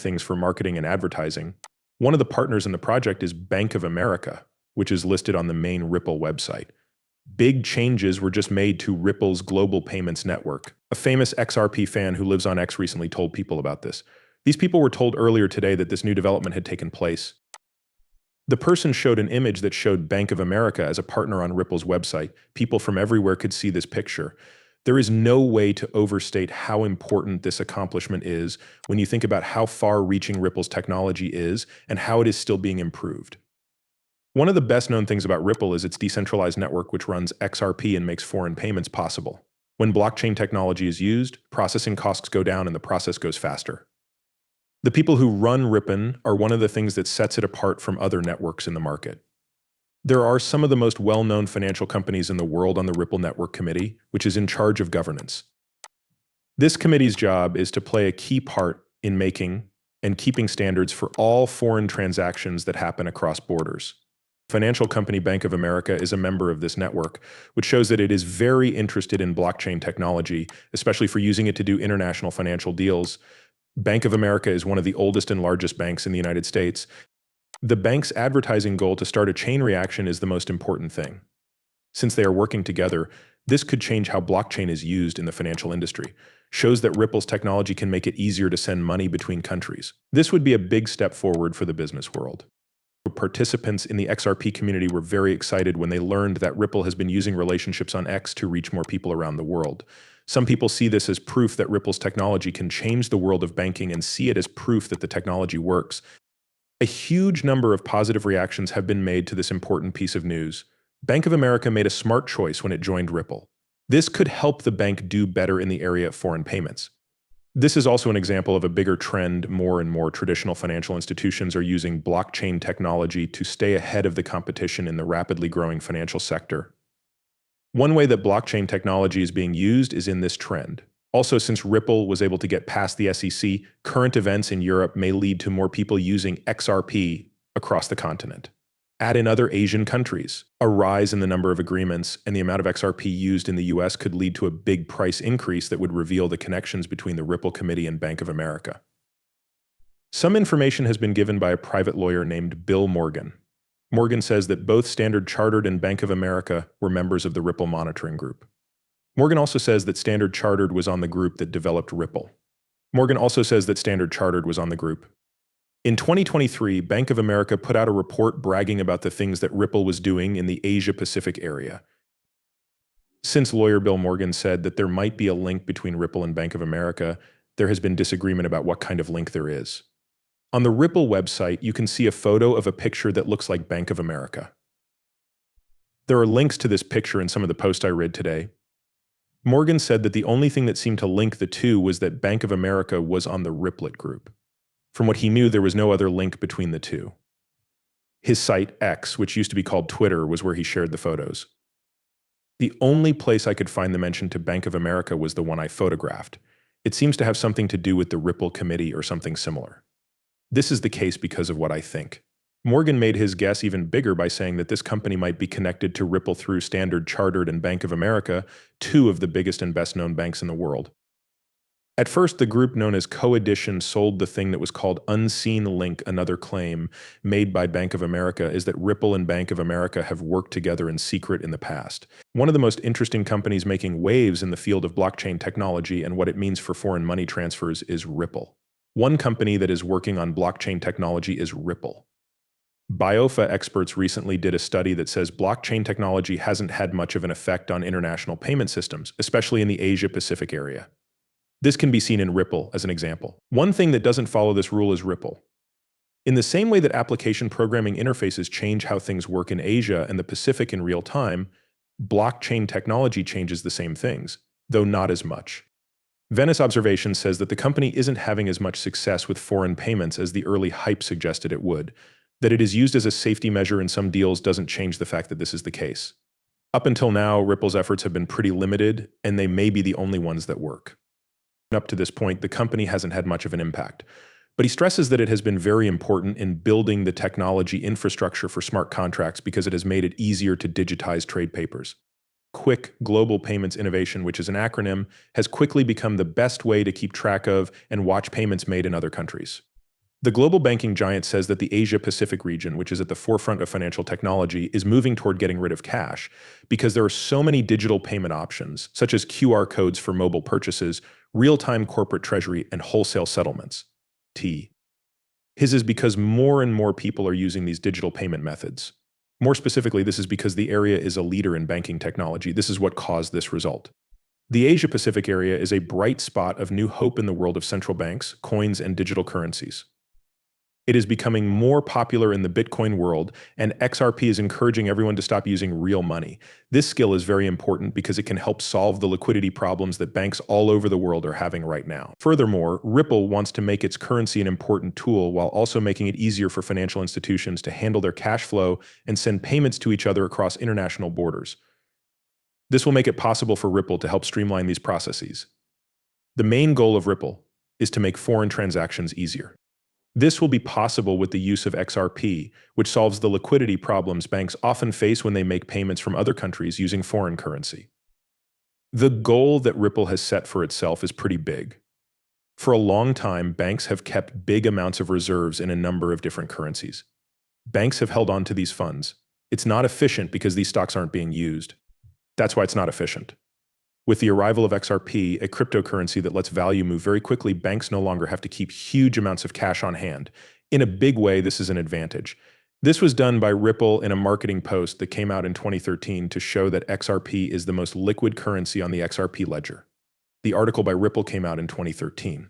things for marketing and advertising. One of the partners in the project is Bank of America, which is listed on the main Ripple website. Big changes were just made to Ripple's global payments network. A famous XRP fan who lives on X recently told people about this. These people were told earlier today that this new development had taken place. The person showed an image that showed Bank of America as a partner on Ripple's website. People from everywhere could see this picture. There is no way to overstate how important this accomplishment is when you think about how far-reaching Ripple's technology is and how it is still being improved. One of the best-known things about Ripple is its decentralized network, which runs XRP and makes foreign payments possible. When blockchain technology is used, processing costs go down and the process goes faster. The people who run Ripple are one of the things that sets it apart from other networks in the market. There are some of the most well-known financial companies in the world on the Ripple Network Committee, which is in charge of governance. This committee's job is to play a key part in making and keeping standards for all foreign transactions that happen across borders. Financial company Bank of America is a member of this network, which shows that it is very interested in blockchain technology, especially for using it to do international financial deals. Bank of America is one of the oldest and largest banks in the United States. The bank's advertising goal to start a chain reaction is the most important thing. Since they are working together, this could change how blockchain is used in the financial industry. Shows that Ripple's technology can make it easier to send money between countries. This would be a big step forward for the business world. Participants in the XRP community were very excited when they learned that Ripple has been using relationships on X to reach more people around the world. Some people see this as proof that Ripple's technology can change the world of banking and see it as proof that the technology works. A huge number of positive reactions have been made to this important piece of news. Bank of America made a smart choice when it joined Ripple. This could help the bank do better in the area of foreign payments. This is also an example of a bigger trend. More and more traditional financial institutions are using blockchain technology to stay ahead of the competition in the rapidly growing financial sector. One way that blockchain technology is being used is in this trend. Also, since Ripple was able to get past the SEC, current events in Europe may lead to more people using XRP across the continent. Add in other Asian countries. A rise in the number of agreements and the amount of XRP used in the US could lead to a big price increase that would reveal the connections between the Ripple Committee and Bank of America. Some information has been given by a private lawyer named Bill Morgan. Morgan says that both Standard Chartered and Bank of America were members of the Ripple monitoring group. Morgan also says that Standard Chartered was on the group that developed Ripple. Morgan also says that Standard Chartered was on the group. In 2023, Bank of America put out a report bragging about the things that Ripple was doing in the Asia-Pacific area. Since lawyer Bill Morgan said that there might be a link between Ripple and Bank of America, there has been disagreement about what kind of link there is. On the Ripple website, you can see a photo of a picture that looks like Bank of America. There are links to this picture in some of the posts I read today. Morgan said that the only thing that seemed to link the two was that Bank of America was on the Ripplet group. From what he knew, there was no other link between the two. His site, X, which used to be called Twitter, was where he shared the photos. The only place I could find the mention to Bank of America was the one I photographed. It seems to have something to do with the Ripple Committee or something similar. This is the case because of what I think. Morgan made his guess even bigger by saying that this company might be connected to Ripple through Standard Chartered and Bank of America, two of the biggest and best-known banks in the world. At first, the group known as Coedition sold the thing that was called Unseen Link. Another claim made by Bank of America is that Ripple and Bank of America have worked together in secret in the past. One of the most interesting companies making waves in the field of blockchain technology and what it means for foreign money transfers is Ripple. One company that is working on blockchain technology is Ripple. BIOFA experts recently did a study that says blockchain technology hasn't had much of an effect on international payment systems, especially in the Asia-Pacific area. This can be seen in Ripple as an example. One thing that doesn't follow this rule is Ripple. In the same way that application programming interfaces change how things work in Asia and the Pacific in real time, blockchain technology changes the same things, though not as much. Venice Observation says that the company isn't having as much success with foreign payments as the early hype suggested it would. That it is used as a safety measure in some deals doesn't change the fact that this is the case. Up until now, Ripple's efforts have been pretty limited, and they may be the only ones that work. Up to this point, the company hasn't had much of an impact. But he stresses that it has been very important in building the technology infrastructure for smart contracts because it has made it easier to digitize trade papers. Quick Global Payments Innovation, which is an acronym, has quickly become the best way to keep track of and watch payments made in other countries. The global banking giant says that the Asia-Pacific region, which is at the forefront of financial technology, is moving toward getting rid of cash because there are so many digital payment options, such as QR codes for mobile purchases, real-time corporate treasury, and wholesale settlements. T. His is because more and more people are using these digital payment methods. More specifically, this is because the area is a leader in banking technology. This is what caused this result. The Asia-Pacific area is a bright spot of new hope in the world of central banks, coins, and digital currencies. It is becoming more popular in the Bitcoin world, and XRP is encouraging everyone to stop using real money. This skill is very important because it can help solve the liquidity problems that banks all over the world are having right now. Furthermore, Ripple wants to make its currency an important tool while also making it easier for financial institutions to handle their cash flow and send payments to each other across international borders. This will make it possible for Ripple to help streamline these processes. The main goal of Ripple is to make foreign transactions easier. This will be possible with the use of XRP, which solves the liquidity problems banks often face when they make payments from other countries using foreign currency. The goal that Ripple has set for itself is pretty big. For a long time, banks have kept big amounts of reserves in a number of different currencies. Banks have held on to these funds. It's not efficient because these stocks aren't being used. That's why it's not efficient. With the arrival of XRP, a cryptocurrency that lets value move very quickly, banks no longer have to keep huge amounts of cash on hand. In a big way, this is an advantage. This was done by Ripple in a marketing post that came out in 2013 to show that XRP is the most liquid currency on the XRP ledger. The article by Ripple came out in 2013.